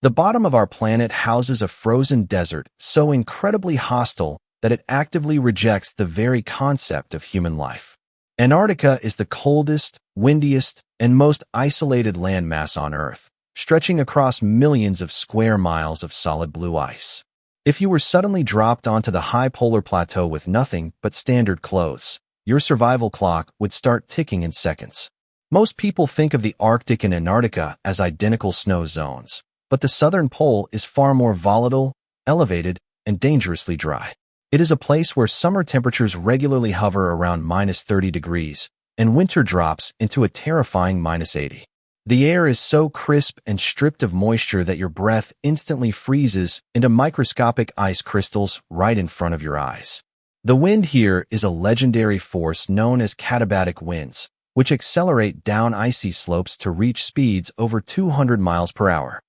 The bottom of our planet houses a frozen desert so incredibly hostile that it actively rejects the very concept of human life. Antarctica is the coldest, windiest, and most isolated landmass on Earth, stretching across millions of square miles of solid blue ice. If you were suddenly dropped onto the high polar plateau with nothing but standard clothes, your survival clock would start ticking in seconds. Most people think of the Arctic and Antarctica as identical snow zones, but the southern pole is far more volatile, elevated, and dangerously dry. It is a place where summer temperatures regularly hover around -30 degrees, and winter drops into a terrifying -80. The air is so crisp and stripped of moisture that your breath instantly freezes into microscopic ice crystals right in front of your eyes. The wind here is a legendary force known as Katabatic winds, which accelerate down icy slopes to reach speeds over 200 miles per hour.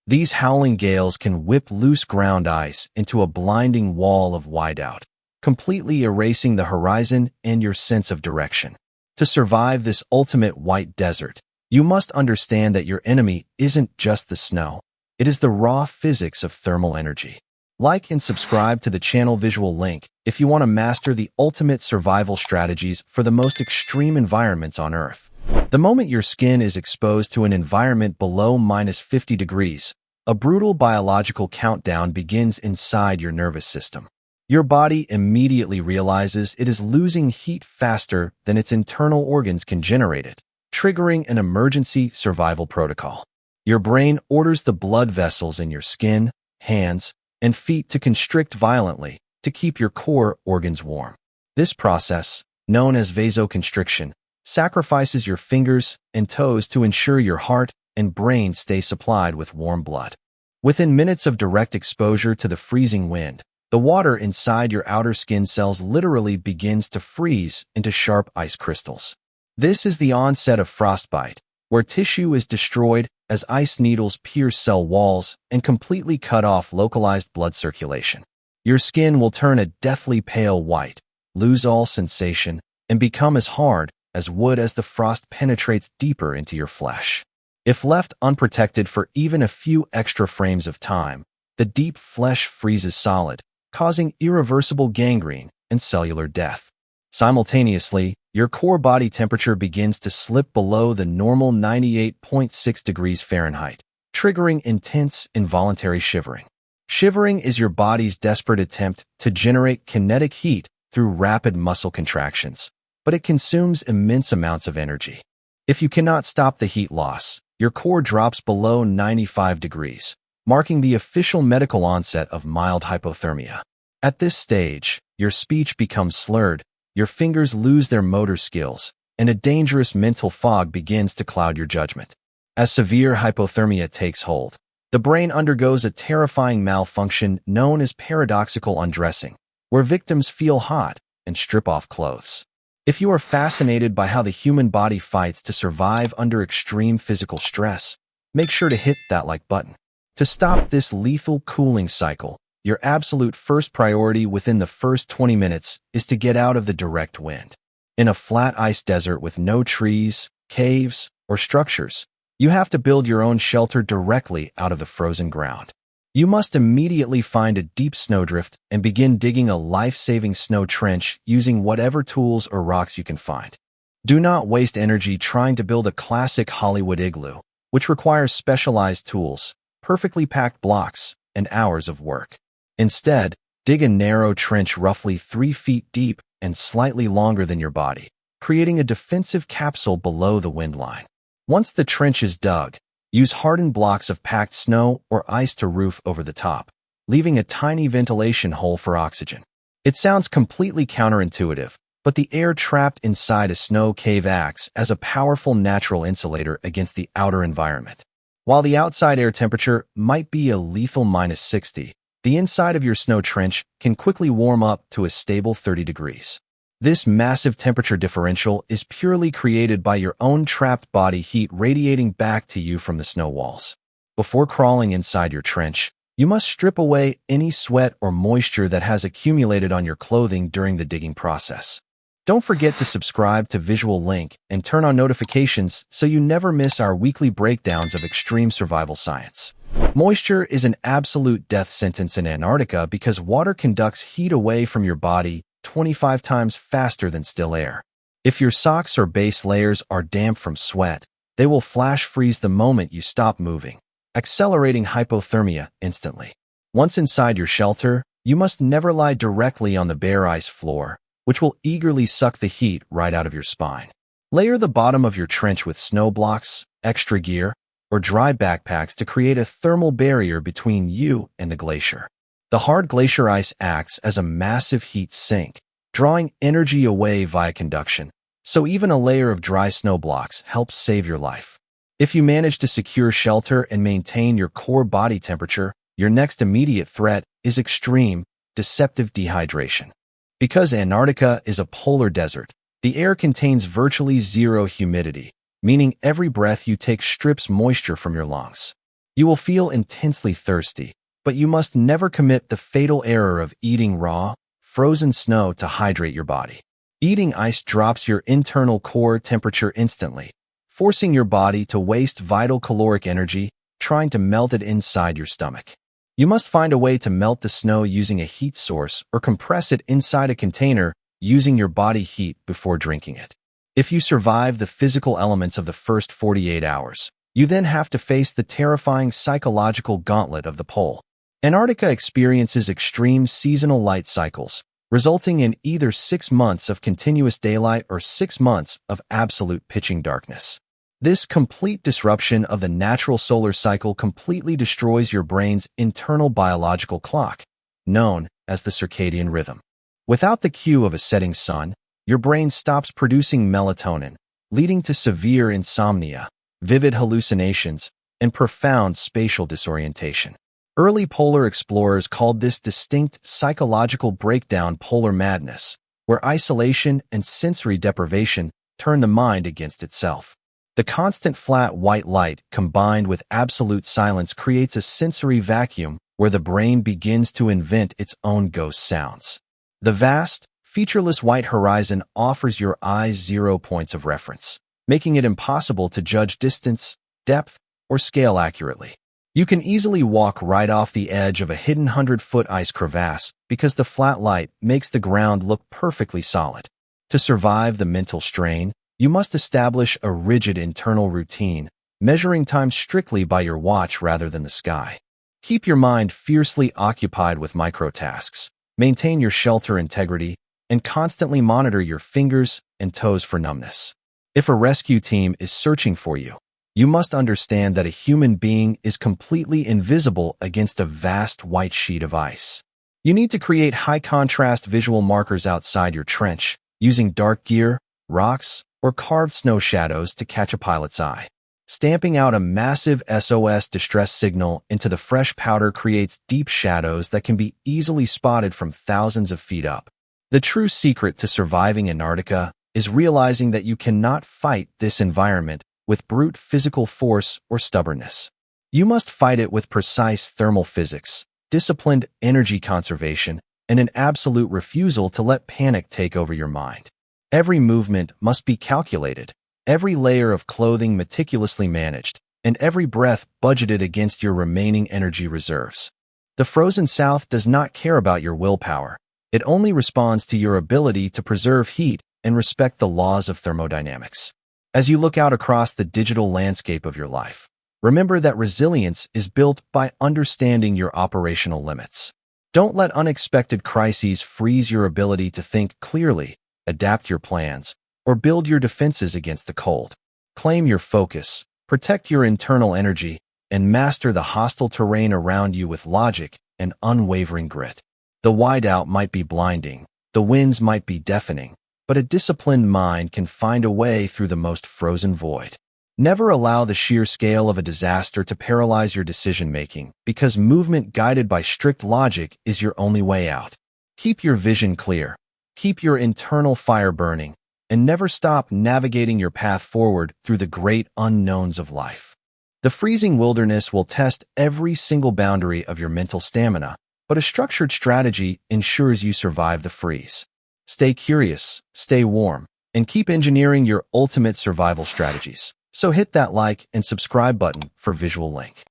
These howling gales can whip loose ground ice into a blinding wall of whiteout, completely erasing the horizon and your sense of direction. To survive this ultimate white desert, you must understand that your enemy isn't just the snow. It is the raw physics of thermal energy. Like and subscribe to the channel visual link if you want to master the ultimate survival strategies for the most extreme environments on Earth. The moment your skin is exposed to an environment below -50 degrees, a brutal biological countdown begins inside your nervous system. Your body immediately realizes it is losing heat faster than its internal organs can generate it, triggering an emergency survival protocol. Your brain orders the blood vessels in your skin, hands, and feet to constrict violently to keep your core organs warm. This process, known as vasoconstriction, sacrifices your fingers and toes to ensure your heart and brain stay supplied with warm blood. Within minutes of direct exposure to the freezing wind, the water inside your outer skin cells literally begins to freeze into sharp ice crystals. This is the onset of frostbite, where tissue is destroyed as ice needles pierce cell walls and completely cut off localized blood circulation. Your skin will turn a deathly pale white, lose all sensation, and become as hard as wood as the frost penetrates deeper into your flesh. If left unprotected for even a few extra frames of time, the deep flesh freezes solid, causing irreversible gangrene and cellular death. Simultaneously, your core body temperature begins to slip below the normal 98.6 degrees Fahrenheit, triggering intense involuntary shivering. Shivering is your body's desperate attempt to generate kinetic heat through rapid muscle contractions, but it consumes immense amounts of energy. If you cannot stop the heat loss, your core drops below 95 degrees, marking the official medical onset of mild hypothermia. At this stage, your speech becomes slurred, your fingers lose their motor skills, and a dangerous mental fog begins to cloud your judgment. As severe hypothermia takes hold, the brain undergoes a terrifying malfunction known as paradoxical undressing, where victims feel hot and strip off clothes. If you are fascinated by how the human body fights to survive under extreme physical stress, make sure to hit that like button. To stop this lethal cooling cycle, your absolute first priority within the first 20 minutes is to get out of the direct wind. In a flat ice desert with no trees, caves, or structures, you have to build your own shelter directly out of the frozen ground. You must immediately find a deep snowdrift and begin digging a life-saving snow trench using whatever tools or rocks you can find. Do not waste energy trying to build a classic Hollywood igloo, which requires specialized tools, perfectly packed blocks, and hours of work. Instead, dig a narrow trench roughly 3 feet deep and slightly longer than your body, creating a defensive capsule below the wind line. Once the trench is dug, use hardened blocks of packed snow or ice to roof over the top, leaving a tiny ventilation hole for oxygen. It sounds completely counterintuitive, but the air trapped inside a snow cave acts as a powerful natural insulator against the outer environment. While the outside air temperature might be a lethal -60, the inside of your snow trench can quickly warm up to a stable 30 degrees. This massive temperature differential is purely created by your own trapped body heat radiating back to you from the snow walls. Before crawling inside your trench, you must strip away any sweat or moisture that has accumulated on your clothing during the digging process. Don't forget to subscribe to Visual Link and turn on notifications so you never miss our weekly breakdowns of extreme survival science. Moisture is an absolute death sentence in Antarctica because water conducts heat away from your body 25 times faster than still air. If your socks or base layers are damp from sweat, they will flash freeze the moment you stop moving, accelerating hypothermia instantly. Once inside your shelter, you must never lie directly on the bare ice floor, which will eagerly suck the heat right out of your spine. Layer the bottom of your trench with snow blocks, extra gear, or dry backpacks to create a thermal barrier between you and the glacier. The hard glacier ice acts as a massive heat sink, drawing energy away via conduction, so even a layer of dry snow blocks helps save your life. If you manage to secure shelter and maintain your core body temperature, your next immediate threat is extreme, deceptive dehydration. Because Antarctica is a polar desert, the air contains virtually zero humidity, meaning every breath you take strips moisture from your lungs. You will feel intensely thirsty, but you must never commit the fatal error of eating raw, frozen snow to hydrate your body. Eating ice drops your internal core temperature instantly, forcing your body to waste vital caloric energy trying to melt it inside your stomach. You must find a way to melt the snow using a heat source or compress it inside a container using your body heat before drinking it. If you survive the physical elements of the first 48 hours, you then have to face the terrifying psychological gauntlet of the pole. Antarctica experiences extreme seasonal light cycles, resulting in either 6 months of continuous daylight or 6 months of absolute pitching darkness. This complete disruption of the natural solar cycle completely destroys your brain's internal biological clock, known as the circadian rhythm. Without the cue of a setting sun, your brain stops producing melatonin, leading to severe insomnia, vivid hallucinations, and profound spatial disorientation. Early polar explorers called this distinct psychological breakdown polar madness, where isolation and sensory deprivation turn the mind against itself. The constant flat white light combined with absolute silence creates a sensory vacuum where the brain begins to invent its own ghost sounds. The vast, featureless white horizon offers your eyes 0 points of reference, making it impossible to judge distance, depth, or scale accurately. You can easily walk right off the edge of a hidden 100-foot ice crevasse because the flat light makes the ground look perfectly solid. To survive the mental strain, you must establish a rigid internal routine, measuring time strictly by your watch rather than the sky. Keep your mind fiercely occupied with microtasks, maintain your shelter integrity, and constantly monitor your fingers and toes for numbness. If a rescue team is searching for you, you must understand that a human being is completely invisible against a vast white sheet of ice. You need to create high-contrast visual markers outside your trench, using dark gear, rocks, or carved snow shadows to catch a pilot's eye. Stamping out a massive SOS distress signal into the fresh powder creates deep shadows that can be easily spotted from thousands of feet up. The true secret to surviving Antarctica is realizing that you cannot fight this environment with brute physical force or stubbornness. You must fight it with precise thermal physics, disciplined energy conservation, and an absolute refusal to let panic take over your mind. Every movement must be calculated, every layer of clothing meticulously managed, and every breath budgeted against your remaining energy reserves. The frozen South does not care about your willpower. It only responds to your ability to preserve heat and respect the laws of thermodynamics. As you look out across the digital landscape of your life, remember that resilience is built by understanding your operational limits. Don't let unexpected crises freeze your ability to think clearly, adapt your plans, or build your defenses against the cold. Claim your focus, protect your internal energy, and master the hostile terrain around you with logic and unwavering grit. The whiteout might be blinding, the winds might be deafening, but a disciplined mind can find a way through the most frozen void. Never allow the sheer scale of a disaster to paralyze your decision-making, because movement guided by strict logic is your only way out. Keep your vision clear, keep your internal fire burning, and never stop navigating your path forward through the great unknowns of life. The freezing wilderness will test every single boundary of your mental stamina, but a structured strategy ensures you survive the freeze. Stay curious, stay warm, and keep engineering your ultimate survival strategies. So hit that like and subscribe button for visual link.